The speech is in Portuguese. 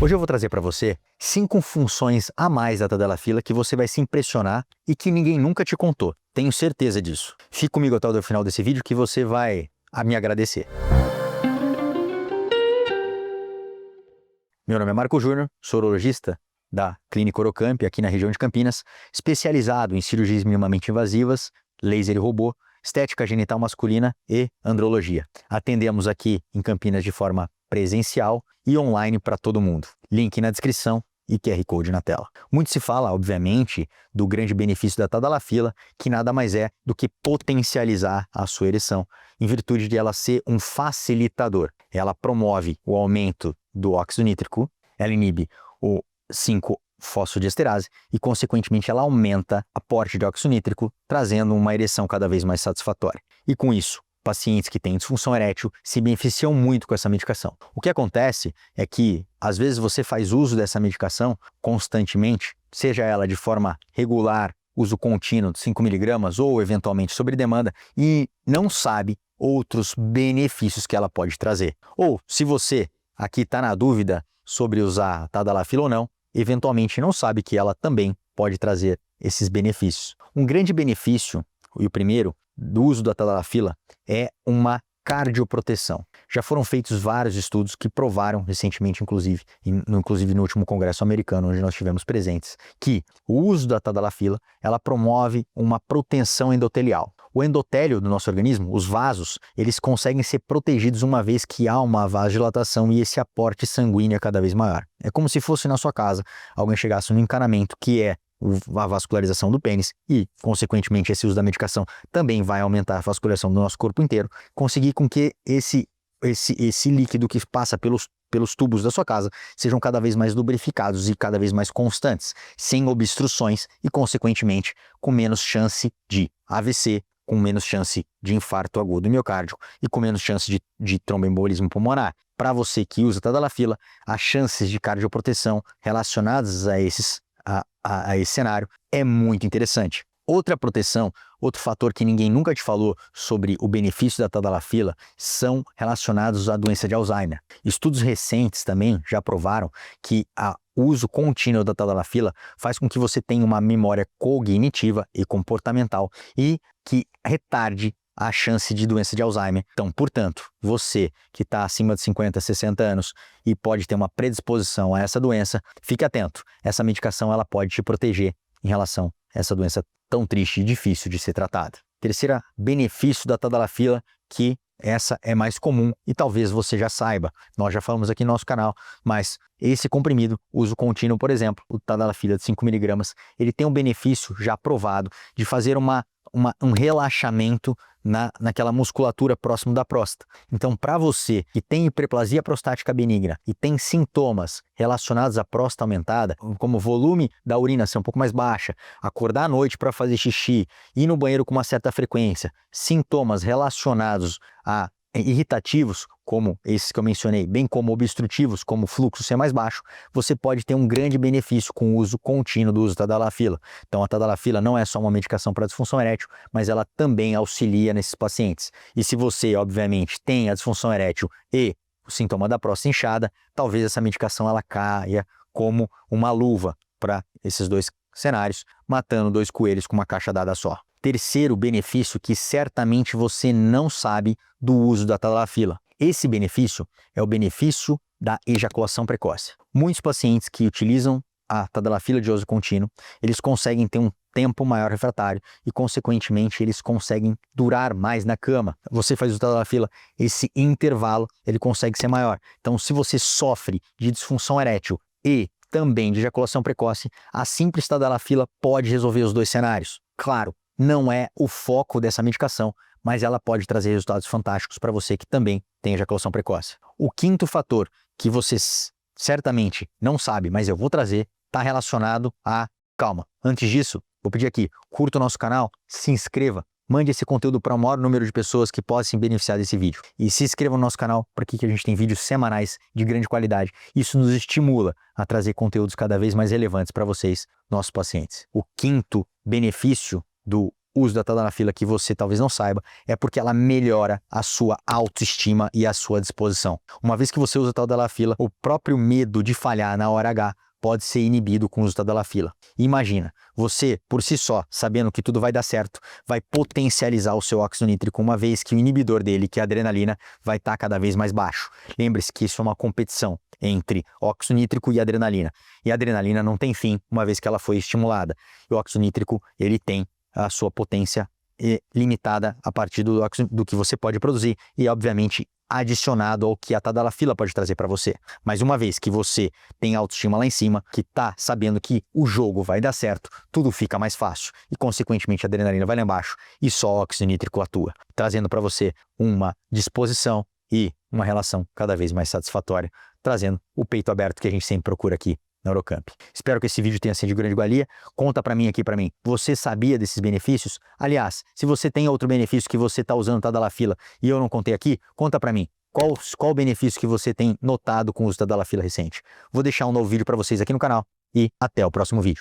Hoje eu vou trazer para você 5 funções a mais da Tadalafila que você vai se impressionar e que ninguém nunca te contou. Tenho certeza disso. Fique comigo até o final desse vídeo que você vai me agradecer. Meu nome é Marco Júnior, sou urologista da Clínica Orocamp, aqui na região de Campinas, especializado em cirurgias minimamente invasivas, laser e robô, estética genital masculina e andrologia. Atendemos aqui em Campinas de forma presencial e online para todo mundo. Link na descrição e QR Code na tela. Muito se fala, obviamente, do grande benefício da Tadalafila, que nada mais é do que potencializar a sua ereção, em virtude de ela ser um facilitador. Ela promove o aumento do óxido nítrico, ela inibe o 5-fosfodiesterase e, consequentemente, ela aumenta o aporte de óxido nítrico, trazendo uma ereção cada vez mais satisfatória. E com isso, pacientes que têm disfunção erétil se beneficiam muito com essa medicação. O que acontece é que, às vezes, você faz uso dessa medicação constantemente, seja ela de forma regular, uso contínuo de 5 mg ou, eventualmente, sob demanda, e não sabe outros benefícios que ela pode trazer. Ou, se você aqui está na dúvida sobre usar Tadalafila ou não, eventualmente não sabe que ela também pode trazer esses benefícios. Um grande benefício, e o primeiro, do uso da Tadalafila é uma cardioproteção. Já foram feitos vários estudos que provaram recentemente, inclusive no último congresso americano, onde nós estivemos presentes, que o uso da Tadalafila, ela promove uma proteção endotelial. O endotélio do nosso organismo, os vasos, eles conseguem ser protegidos uma vez que há uma vasodilatação e esse aporte sanguíneo é cada vez maior. É como se fosse na sua casa, alguém chegasse no encanamento, que é a vascularização do pênis e, consequentemente, esse uso da medicação também vai aumentar a vascularização do nosso corpo inteiro, conseguir com que esse líquido que passa pelos tubos da sua casa sejam cada vez mais lubrificados e cada vez mais constantes, sem obstruções e, consequentemente, com menos chance de AVC, com menos chance de infarto agudo do miocárdio e com menos chance de tromboembolismo pulmonar. Para você que usa Tadalafila, as chances de cardioproteção relacionadas a esse cenário é muito interessante. Outra proteção, outro fator que ninguém nunca te falou sobre o benefício da Tadalafila são relacionados à doença de Alzheimer. Estudos recentes também já provaram que o uso contínuo da Tadalafila faz com que você tenha uma memória cognitiva e comportamental e que retarde a chance de doença de Alzheimer. Então, portanto, você que está acima de 50, 60 anos e pode ter uma predisposição a essa doença, fique atento. Essa medicação ela pode te proteger em relação a essa doença tão triste e difícil de ser tratada. Terceiro benefício da Tadalafila, que essa é mais comum e talvez você já saiba. Nós já falamos aqui no nosso canal, mas esse comprimido, uso contínuo, por exemplo, o Tadalafila de 5 mg, ele tem um benefício já provado de fazer um relaxamento naquela musculatura próximo da próstata. Então, para você que tem hiperplasia prostática benigna e tem sintomas relacionados à próstata aumentada, como o volume da urina ser um pouco mais baixa, acordar à noite para fazer xixi, ir no banheiro com uma certa frequência, sintomas relacionados a irritativos, como esses que eu mencionei, bem como obstrutivos, como o fluxo ser mais baixo, você pode ter um grande benefício com o uso contínuo do uso da Tadalafila. Então, a Tadalafila não é só uma medicação para disfunção erétil, mas ela também auxilia nesses pacientes. E se você, obviamente, tem a disfunção erétil e o sintoma da próstata inchada, talvez essa medicação ela caia como uma luva para esses dois cenários, matando 2 coelhos com uma cajadada só. Terceiro benefício que certamente você não sabe do uso da Tadalafila. Esse benefício é o benefício da ejaculação precoce. Muitos pacientes que utilizam a Tadalafila de uso contínuo, eles conseguem ter um tempo maior refratário e, consequentemente, eles conseguem durar mais na cama. Você faz o Tadalafila, esse intervalo, ele consegue ser maior. Então, se você sofre de disfunção erétil e também de ejaculação precoce, a simples Tadalafila pode resolver os 2 cenários. Claro, não é o foco dessa medicação, mas ela pode trazer resultados fantásticos para você que também tem ejaculação precoce. O quinto fator que você certamente não sabe, mas eu vou trazer, está relacionado a... Calma, antes disso, vou pedir aqui, curta o nosso canal, se inscreva, mande esse conteúdo para o maior número de pessoas que possam se beneficiar desse vídeo. E se inscreva no nosso canal, porque aqui a gente tem vídeos semanais de grande qualidade. Isso nos estimula a trazer conteúdos cada vez mais relevantes para vocês, nossos pacientes. O quinto benefício do uso da tadalafila que você talvez não saiba, é porque ela melhora a sua autoestima e a sua disposição. Uma vez que você usa a tadalafila, o próprio medo de falhar na hora H pode ser inibido com o uso da tadalafila. Imagina, você, por si só, sabendo que tudo vai dar certo, vai potencializar o seu óxido nítrico, uma vez que o inibidor dele, que é a adrenalina, vai estar cada vez mais baixo. Lembre-se que isso é uma competição entre óxido nítrico e adrenalina. E a adrenalina não tem fim, uma vez que ela foi estimulada. E o óxido nítrico, ele tem a sua potência limitada a partir do que você pode produzir e, obviamente, adicionado ao que a tadalafila pode trazer para você. Mas uma vez que você tem autoestima lá em cima, que tá sabendo que o jogo vai dar certo, tudo fica mais fácil e, consequentemente, a adrenalina vai lá embaixo e só o óxido nítrico atua, trazendo para você uma disposição e uma relação cada vez mais satisfatória, trazendo o peito aberto que a gente sempre procura aqui na Eurocamp. Espero que esse vídeo tenha sido de grande valia. Conta para mim, você sabia desses benefícios? Aliás, se você tem outro benefício que você está usando tadalafila e eu não contei aqui, conta para mim. Qual o benefício que você tem notado com o uso da tadalafila recente? Vou deixar um novo vídeo para vocês aqui no canal e até o próximo vídeo.